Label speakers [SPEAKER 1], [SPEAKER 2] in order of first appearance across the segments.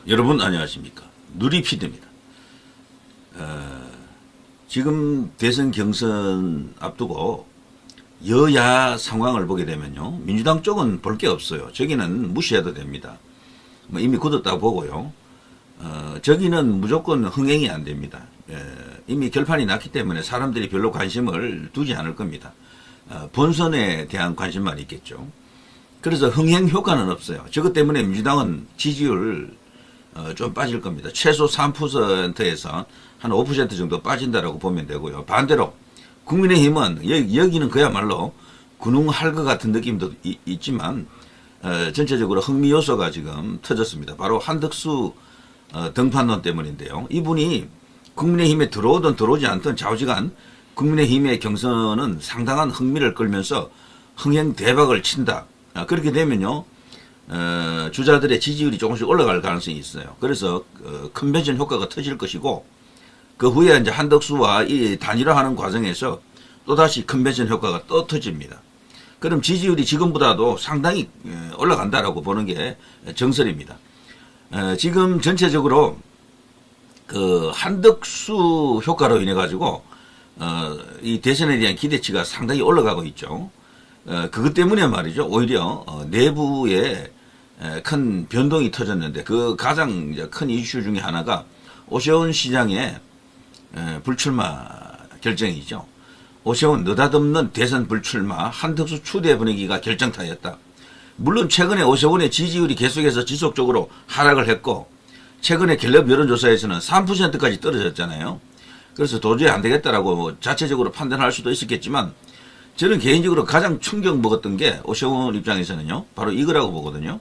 [SPEAKER 1] 여러분 안녕하십니까. 누리피드입니다. 지금 대선 경선 앞두고 여야 상황을 보게 되면요. 민주당 쪽은 볼 게 없어요. 저기는 무시해도 됩니다. 뭐 이미 굳었다고 보고요. 저기는 무조건 흥행이 안 됩니다. 이미 결판이 났기 때문에 사람들이 별로 관심을 두지 않을 겁니다. 본선에 대한 관심만 있겠죠. 그래서 흥행 효과는 없어요. 저것 때문에 민주당은 지지율 좀 빠질 겁니다. 최소 3%에서 한 5% 정도 빠진다라고 보면 되고요. 반대로 국민의힘은 여기는 그야말로 군웅할 것 같은 느낌도 있지만 전체적으로 흥미 요소가 지금 터졌습니다. 바로 한덕수 등판론 때문인데요. 이분이 국민의힘에 들어오든 들어오지 않든 좌우지간 국민의힘의 경선은 상당한 흥미를 끌면서 흥행 대박을 친다. 그렇게 되면요. 주자들의 지지율이 조금씩 올라갈 가능성이 있어요. 그래서 컨벤션 효과가 터질 것이고 그 후에 이제 한덕수와 이 단일화하는 과정에서 또다시 컨벤션 효과가 또 터집니다. 그럼 지지율이 지금보다도 상당히 올라간다라고 보는 게 정설입니다. 지금 전체적으로 그 한덕수 효과로 인해 가지고 이 대선에 대한 기대치가 상당히 올라가고 있죠. 그것 때문에 말이죠. 오히려 내부에 큰 변동이 터졌는데 그 가장 큰 이슈 중에 하나가 오세훈 시장의 불출마 결정이죠. 오세훈 느닷없는 대선 불출마, 한덕수 추대 분위기가 결정타였다. 물론 최근에 오세훈의 지지율이 계속해서 지속적으로 하락을 했고 최근에 갤럽 여론조사에서는 3%까지 떨어졌잖아요. 그래서 도저히 안 되겠다라고 자체적으로 판단할 수도 있었겠지만 저는 개인적으로 가장 충격 먹었던 게 오세훈 입장에서는요. 바로 이거라고 보거든요.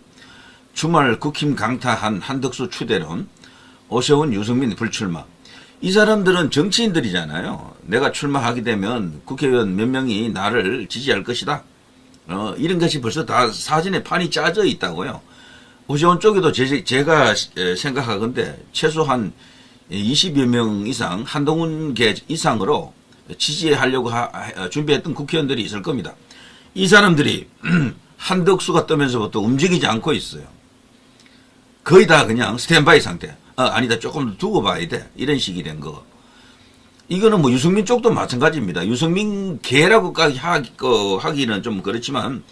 [SPEAKER 1] 주말 국힘 강타한 한덕수 추대론, 오세훈 유승민 불출마. 이 사람들은 정치인들이잖아요. 내가 출마하게 되면 국회의원 몇 명이 나를 지지할 것이다. 이런 것이 벌써 다 사전에 판이 짜져 있다고요. 오세훈 쪽에도 제가 생각하건대 최소한 20여 명 이상 한동훈계 이상으로 지지하려고 준비했던 국회의원들이 있을 겁니다. 이 사람들이 한덕수가 뜨면서부터 움직이지 않고 있어요. 거의 다 그냥 스탠바이 상태. 아니다 조금 더 두고 봐야 돼. 이런 식이 된 거. 이거는 뭐 유승민 쪽도 마찬가지입니다. 유승민 개라고까지 하기는 좀 그렇지만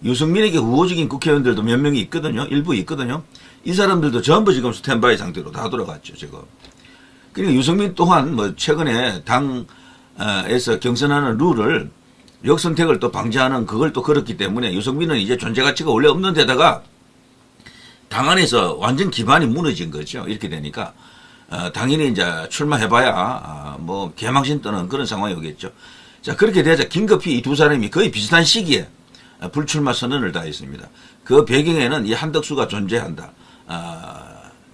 [SPEAKER 1] 유승민에게 우호적인 국회의원들도 몇 명이 있거든요. 일부 있거든요. 이 사람들도 전부 지금 스탠바이 상태로 다 돌아갔죠. 지금. 그러니까 유승민 또한 뭐 최근에 당에서 경선하는 룰을 역선택을 또 방지하는 그걸 또 걸었기 때문에 유승민은 이제 존재 가치가 원래 없는 데다가 당 안에서 완전 기반이 무너진 거죠. 이렇게 되니까 당연히 이제 출마해봐야 뭐 개망신 떠는 그런 상황이 오겠죠. 자 그렇게 되자 긴급히 이 두 사람이 거의 비슷한 시기에 불출마 선언을 다 했습니다. 그 배경에는 이 한덕수가 존재한다.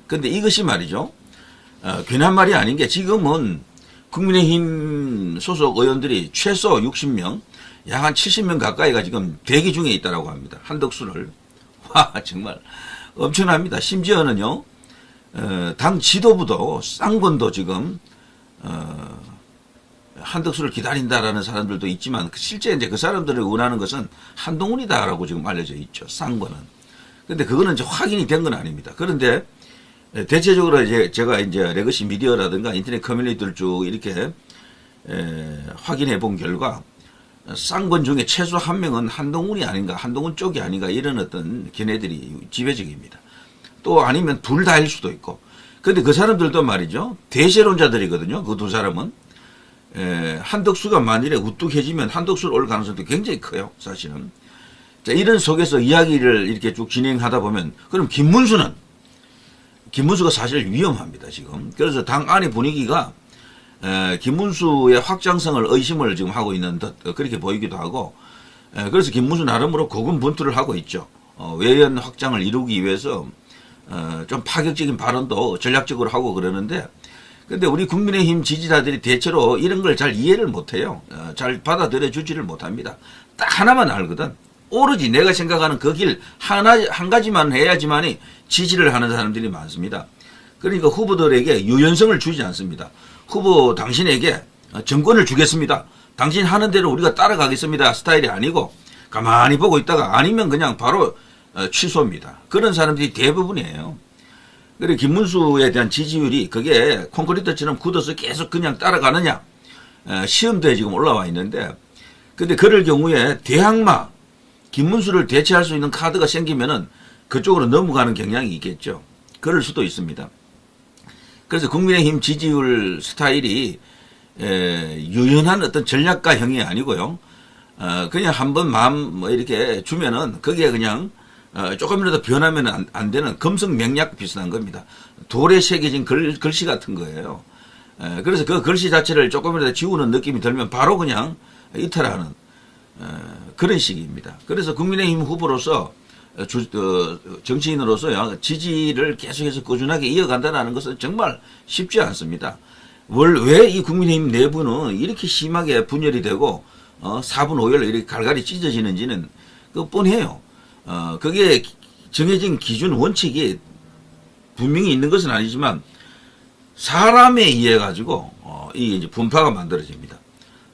[SPEAKER 1] 근데 이것이 말이죠. 괜한 말이 아닌 게 지금은 국민의힘 소속 의원들이 최소 60명, 약 한 70명 가까이가 지금 대기 중에 있다라고 합니다. 한덕수를. 와, 정말 엄청납니다. 심지어는요, 당 지도부도, 쌍권도 지금, 한덕수를 기다린다라는 사람들도 있지만, 실제 이제 그 사람들을 원하는 것은 한동훈이다라고 지금 알려져 있죠. 쌍권은. 근데 그거는 이제 확인이 된 건 아닙니다. 그런데, 대체적으로 이제 제가 이제 레거시 미디어라든가 인터넷 커뮤니티를 쭉 이렇게 확인해 본 결과 쌍권 중에 최소 한 명은 한동훈이 아닌가, 한동훈 쪽이 아닌가 이런 어떤 견해들이 지배적입니다. 또 아니면 둘 다일 수도 있고. 그런데 그 사람들도 말이죠. 대세론자들이거든요. 그 두 사람은. 한덕수가 만일에 우뚝해지면 한덕수를 올 가능성도 굉장히 커요. 사실은. 자, 이런 속에서 이야기를 이렇게 쭉 진행하다 보면 그럼 김문수가 사실 위험합니다, 지금. 그래서 당 안의 분위기가, 김문수의 확장성을 의심을 지금 하고 있는 듯, 그렇게 보이기도 하고, 그래서 김문수 나름으로 고군분투를 하고 있죠. 외연 확장을 이루기 위해서, 좀 파격적인 발언도 전략적으로 하고 그러는데, 근데 우리 국민의힘 지지자들이 대체로 이런 걸 잘 이해를 못해요. 잘 받아들여 주지를 못합니다. 딱 하나만 알거든. 오로지 내가 생각하는 그 길 한 가지만 해야지만이 지지를 하는 사람들이 많습니다. 그러니까 후보들에게 유연성을 주지 않습니다. 후보 당신에게 정권을 주겠습니다. 당신 하는 대로 우리가 따라가겠습니다. 스타일이 아니고 가만히 보고 있다가 아니면 그냥 바로 취소입니다. 그런 사람들이 대부분이에요. 그래 김문수에 대한 지지율이 그게 콘크리트처럼 굳어서 계속 그냥 따라가느냐 시험대에 지금 올라와 있는데 근데 그럴 경우에 대항마 김문수를 대체할 수 있는 카드가 생기면은 그쪽으로 넘어가는 경향이 있겠죠. 그럴 수도 있습니다. 그래서 국민의힘 지지율 스타일이 유연한 어떤 전략가형이 아니고요. 그냥 한번 마음 뭐 이렇게 주면은 거기에 그냥 조금이라도 변하면 안 되는 금성명략 비슷한 겁니다. 돌에 새겨진 글씨 같은 거예요. 그래서 그 글씨 자체를 조금이라도 지우는 느낌이 들면 바로 그냥 이탈하는 그런 식입니다. 그래서 국민의힘 후보로서 정치인으로서 지지를 계속해서 꾸준하게 이어간다는 것은 정말 쉽지 않습니다. 왜 이 국민의힘 내부는 이렇게 심하게 분열이 되고 4분 5열로 이렇게 갈갈이 찢어지는지는 뻔해요. 그게 정해진 기준 원칙이 분명히 있는 것은 아니지만 사람에 의해 가지고 이게 이제 분파가 만들어집니다.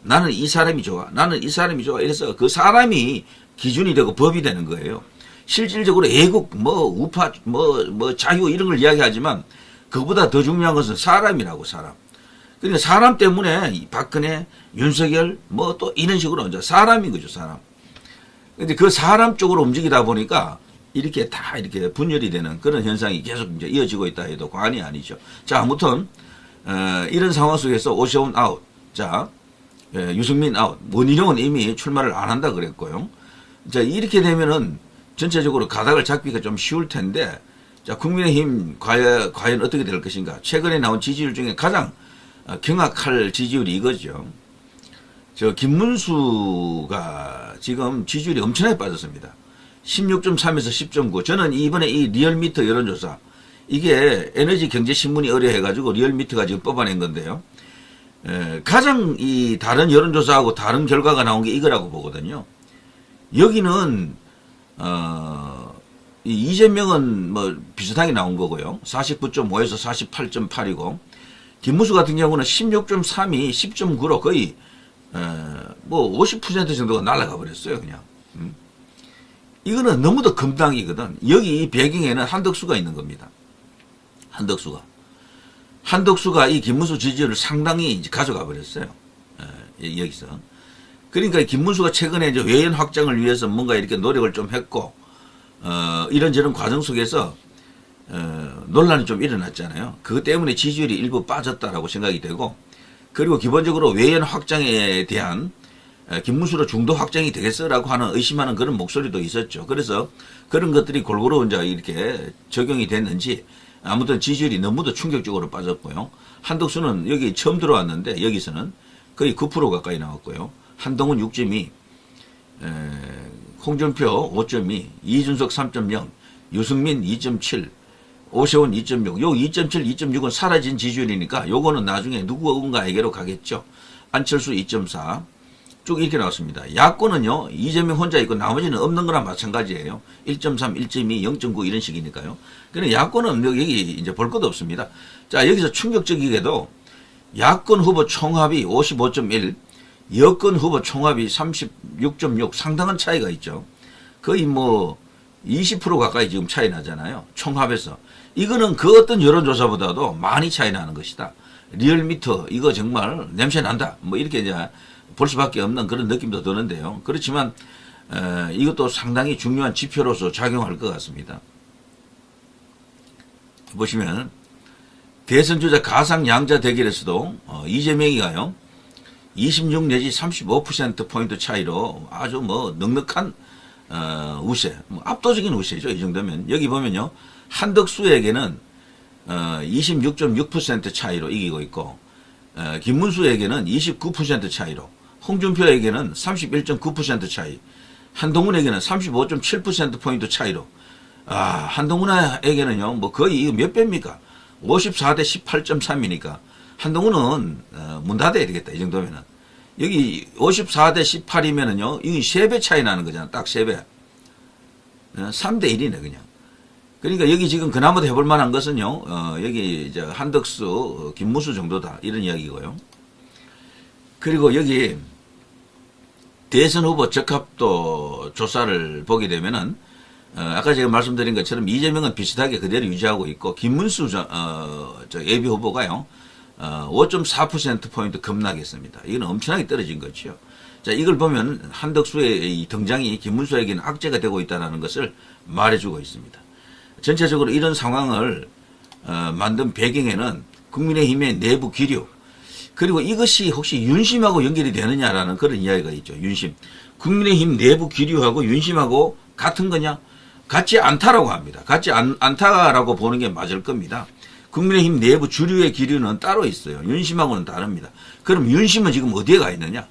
[SPEAKER 1] 나는 이 사람이 좋아, 나는 이 사람이 좋아. 이래서 그 사람이 기준이 되고 법이 되는 거예요. 실질적으로 애국, 우파, 자유 이런 걸 이야기하지만 그보다 더 중요한 것은 사람이라고 사람. 그러니까 사람 때문에 박근혜, 윤석열 또 이런 식으로 이제 사람인 거죠, 사람. 근데 그 사람 쪽으로 움직이다 보니까 이렇게 다 이렇게 분열이 되는 그런 현상이 계속 이제 이어지고 있다 해도 과언이 아니죠. 자, 아무튼 이런 상황 속에서 오세훈 아웃, 자 유승민 아웃, 원희룡은 이미 출마를 안 한다 그랬고요. 자, 이렇게 되면은 전체적으로 가닥을 잡기가 좀 쉬울 텐데, 자, 국민의힘 과연 어떻게 될 것인가? 최근에 나온 지지율 중에 가장 경악할 지지율이 이거죠. 김문수가 지금 지지율이 엄청나게 빠졌습니다. 16.3에서 10.9. 저는 이번에 이 리얼미터 여론조사, 이게 에너지경제신문이 의뢰해가지고 리얼미터가 지금 뽑아낸 건데요. 가장 이 다른 여론조사하고 다른 결과가 나온 게 이거라고 보거든요. 여기는 이재명은 비슷하게 나온 거고요. 49.5에서 48.8이고, 김문수 같은 경우는 16.3이 10.9로 거의 50% 정도가 날아가 버렸어요, 그냥. 이거는 너무도 금당이거든. 여기 이 배경에는 한덕수가 있는 겁니다. 한덕수가 이 김문수 지지율을 상당히 이제 가져가 버렸어요. 여기서. 그러니까 김문수가 최근에 이제 외연 확장을 위해서 뭔가 이렇게 노력을 좀 했고, 이런저런 과정 속에서, 논란이 좀 일어났잖아요. 그것 때문에 지지율이 일부 빠졌다라고 생각이 되고, 그리고 기본적으로 외연 확장에 대한 김문수로 중도 확장이 되겠어라고 하는 의심하는 그런 목소리도 있었죠. 그래서 그런 것들이 골고루 이제 이렇게 적용이 됐는지 아무튼 지지율이 너무도 충격적으로 빠졌고요. 한덕수는 여기 처음 들어왔는데 여기서는 거의 9% 가까이 나왔고요. 한동훈 6.2, 홍준표 5.2, 이준석 3.0, 유승민 2.7, 오세훈 2.6. 요 2.7, 2.6은 사라진 지지율이니까 요거는 나중에 누군가에게로 가겠죠. 안철수 2.4. 쭉 이렇게 나왔습니다. 야권은요, 이재명 혼자 있고 나머지는 없는 거랑 마찬가지예요. 1.3, 1.2, 0.9 이런 식이니까요. 그러니까 야권은 여기 이제 볼 것도 없습니다. 자, 여기서 충격적이게도 야권 후보 총합이 55.1, 여권 후보 총합이 36.6, 상당한 차이가 있죠. 거의 20% 가까이 지금 차이 나잖아요. 총합에서. 이거는 그 어떤 여론조사보다도 많이 차이 나는 것이다. 리얼미터, 이거 정말 냄새 난다. 이렇게 이제 볼 수밖에 없는 그런 느낌도 드는데요. 그렇지만, 이것도 상당히 중요한 지표로서 작용할 것 같습니다. 보시면, 대선주자 가상 양자 대결에서도, 이재명이가요, 26 내지 35%포인트 차이로 아주 넉넉한, 우세, 압도적인 우세죠. 이 정도면. 여기 보면요, 한덕수에게는, 26.6% 차이로 이기고 있고, 김문수에게는 29% 차이로, 홍준표에게는 31.9% 차이, 한동훈에게는 35.7%포인트 차이로, 한동훈에게는요, 거의 몇 배입니까? 54대 18.3이니까, 한동훈은, 문 닫아야 되겠다, 이 정도면은. 여기 54대 18이면은요, 이게 3배 차이 나는 거잖아, 딱 3배. 3대 1이네, 그냥. 그러니까 여기 지금 그나마 해볼 만한 것은요, 여기 이제 한덕수, 김문수 정도다, 이런 이야기고요. 그리고 여기 대선 후보 적합도 조사를 보게 되면은 아까 제가 말씀드린 것처럼 이재명은 비슷하게 그대로 유지하고 있고 김문수 예비 후보가요 5.4%포인트 급락했습니다. 이건 엄청나게 떨어진 거죠. 자, 이걸 보면 한덕수의 이 등장이 김문수에게는 악재가 되고 있다는 것을 말해주고 있습니다. 전체적으로 이런 상황을 만든 배경에는 국민의힘의 내부 기류, 그리고 이것이 혹시 윤심하고 연결이 되느냐라는 그런 이야기가 있죠. 윤심. 국민의힘 내부 기류하고 윤심하고 같은 거냐? 같지 않다라고 합니다. 같지 않다라고 보는 게 맞을 겁니다. 국민의힘 내부 주류의 기류는 따로 있어요. 윤심하고는 다릅니다. 그럼 윤심은 지금 어디에 가 있느냐?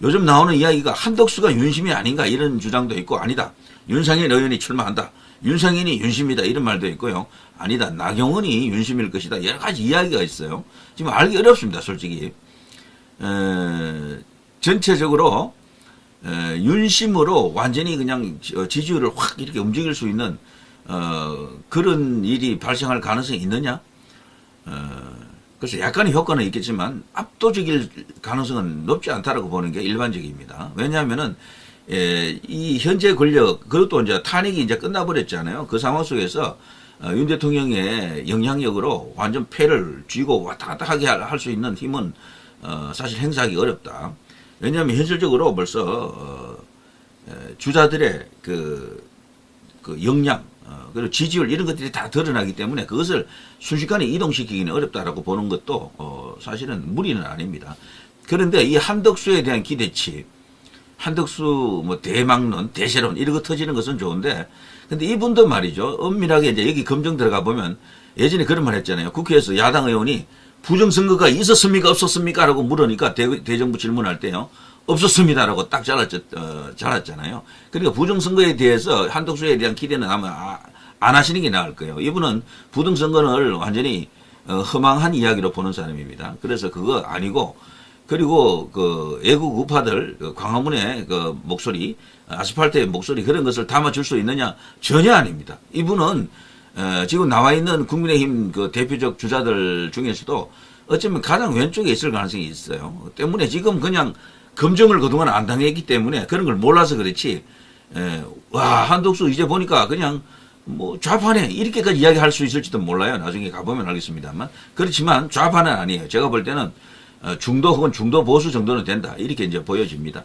[SPEAKER 1] 요즘 나오는 이야기가 한덕수가 윤심이 아닌가 이런 주장도 있고, 아니다, 윤상현 의원이 출마한다, 윤상현이 윤심이다 이런 말도 있고요. 아니다, 나경원이 윤심일 것이다, 여러 가지 이야기가 있어요. 지금 알기 어렵습니다, 솔직히. 전체적으로 윤심으로 완전히 그냥 지지율을 확 이렇게 움직일 수 있는 그런 일이 발생할 가능성이 있느냐? 그래서 약간의 효과는 있겠지만 압도적일 가능성은 높지 않다라고 보는 게 일반적입니다. 왜냐하면은 이 현재 권력, 그것도 이제 탄핵이 이제 끝나버렸잖아요. 그 상황 속에서 윤 대통령의 영향력으로 완전 패를 쥐고 왔다 갔다 하게 할 수 있는 힘은 사실 행사하기 어렵다. 왜냐하면 현실적으로 벌써 주자들의 그 역량, 그리고 지지율 이런 것들이 다 드러나기 때문에 그것을 순식간에 이동시키기는 어렵다라고 보는 것도 사실은 무리는 아닙니다. 그런데 이 한덕수에 대한 기대치, 한덕수 뭐 대망론, 대세론 이런 거 터지는 것은 좋은데, 근데 이분도 말이죠, 엄밀하게 이제 여기 검증 들어가 보면 예전에 그런 말 했잖아요. 국회에서 야당 의원이 부정선거가 있었습니까 없었습니까 라고 물으니까 대정부 질문할 때요, 없었습니다라고 딱 잘랐잖아요. 그러니까 부정선거에 대해서 한덕수에 대한 기대는 아마 안 하시는 게 나을 거예요. 이분은 부정선거를 완전히 허망한 이야기로 보는 사람입니다. 그래서 그거 아니고, 그리고 그 애국 우파들 광화문의 그 목소리, 아스팔트의 목소리, 그런 것을 담아줄 수 있느냐? 전혀 아닙니다. 이분은 지금 나와 있는 국민의힘 그 대표적 주자들 중에서도 어쩌면 가장 왼쪽에 있을 가능성이 있어요. 때문에 지금 그냥 검증을 그동안 안 당했기 때문에 그런 걸 몰라서 그렇지, 와, 한덕수 이제 보니까 그냥 뭐 좌파네 이렇게까지 이야기할 수 있을지도 몰라요. 나중에 가보면 알겠습니다만. 그렇지만 좌파는 아니에요. 제가 볼 때는 중도 혹은 중도 보수 정도는 된다, 이렇게 이제 보여집니다.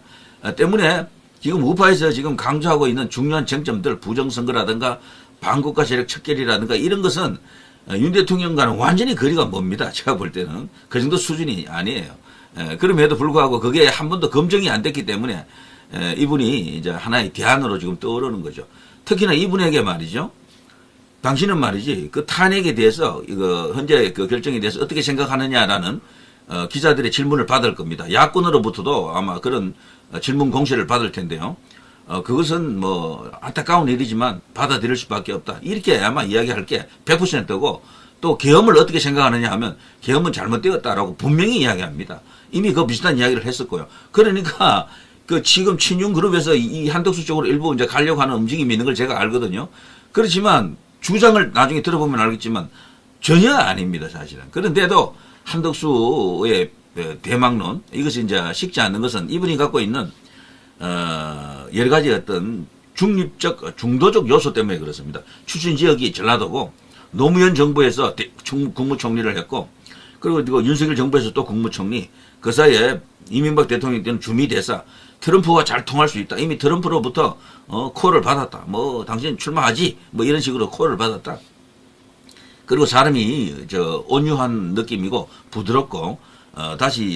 [SPEAKER 1] 때문에 지금 우파에서 지금 강조하고 있는 중요한 쟁점들, 부정선거라든가 반국가 세력 척결이라든가 이런 것은 윤 대통령과는 완전히 거리가 멉니다. 제가 볼 때는 그 정도 수준이 아니에요. 그럼에도 불구하고 그게 한 번도 검증이 안 됐기 때문에 이분이 이제 하나의 대안으로 지금 떠오르는 거죠. 특히나 이분에게 말이죠, 당신은 말이지 그 탄핵에 대해서 이거 현재 그 결정에 대해서 어떻게 생각하느냐라는 기자들의 질문을 받을 겁니다. 야권으로부터도 아마 그런 질문 공세를 받을 텐데요. 그것은 뭐 안타까운 일이지만 받아들일 수밖에 없다, 이렇게 아마 이야기할 게 100%고, 또 계엄을 어떻게 생각하느냐 하면 계엄은 잘못되었다라고 분명히 이야기합니다. 이미 그 비슷한 이야기를 했었고요. 그러니까 그 지금 친윤 그룹에서 이 한덕수 쪽으로 일부 이제 가려고 하는 움직임이 있는 걸 제가 알거든요. 그렇지만 주장을 나중에 들어보면 알겠지만 전혀 아닙니다, 사실은. 그런데도 한덕수의 대망론, 이것이 이제 식지 않는 것은 이분이 갖고 있는 여러 가지 어떤 중립적, 중도적 요소 때문에 그렇습니다. 출신 지역이 전라도고, 노무현 정부에서 국무총리를 했고, 그리고 윤석열 정부에서 또 국무총리, 그 사이에 이명박 대통령 때는 주미대사, 트럼프와 잘 통할 수 있다, 이미 트럼프로부터 콜을 받았다, 뭐 당신 출마하지, 뭐 이런 식으로 콜을 받았다. 그리고 사람이 온유한 느낌이고 부드럽고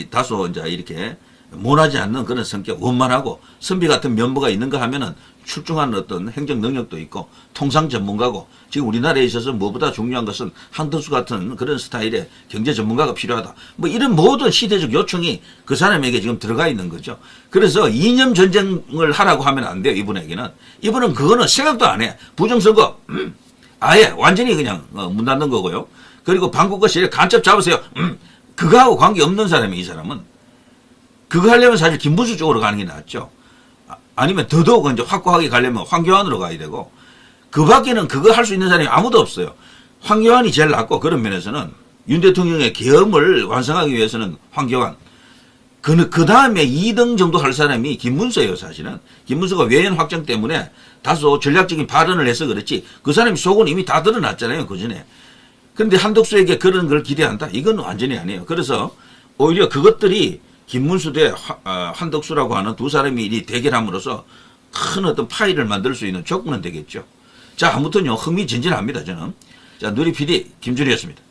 [SPEAKER 1] 다소 이제 이렇게 모나지 않는 그런 성격, 원만하고 선비 같은 면모가 있는가 하면은 출중한 어떤 행정 능력도 있고 통상 전문가고, 지금 우리나라에 있어서 무엇보다 중요한 것은 한덕수 같은 그런 스타일의 경제 전문가가 필요하다, 뭐 이런 모든 시대적 요청이 그 사람에게 지금 들어가 있는 거죠. 그래서 이념 전쟁을 하라고 하면 안 돼요. 이분은 그거는 생각도 안 해. 부정선거 아예 완전히 그냥 문 닫는 거고요. 그리고 반국가 세력 간첩 잡으세요, 그거하고 관계없는 사람이, 이 사람은. 그거 하려면 사실 김문수 쪽으로 가는 게 낫죠. 아니면 더더욱 이제 확고하게 가려면 황교안으로 가야 되고, 그 밖에는 그거 할 수 있는 사람이 아무도 없어요. 황교안이 제일 낫고, 그런 면에서는 윤 대통령의 계엄을 완성하기 위해서는 황교안, 그 다음에 2등 정도 할 사람이 김문수예요, 사실은. 김문수가 외연 확장 때문에 다소 전략적인 발언을 해서 그렇지, 그 사람이 속은 이미 다 드러났잖아요, 그 전에. 그런데 한덕수에게 그런 걸 기대한다? 이건 완전히 아니에요. 그래서 오히려 그것들이 김문수 대 한덕수라고 하는 두 사람이 대결함으로써 큰 어떤 파일을 만들 수 있는 조건은 되겠죠. 자, 아무튼요, 흥미진진합니다, 저는. 자, 누리 PD 김준희였습니다.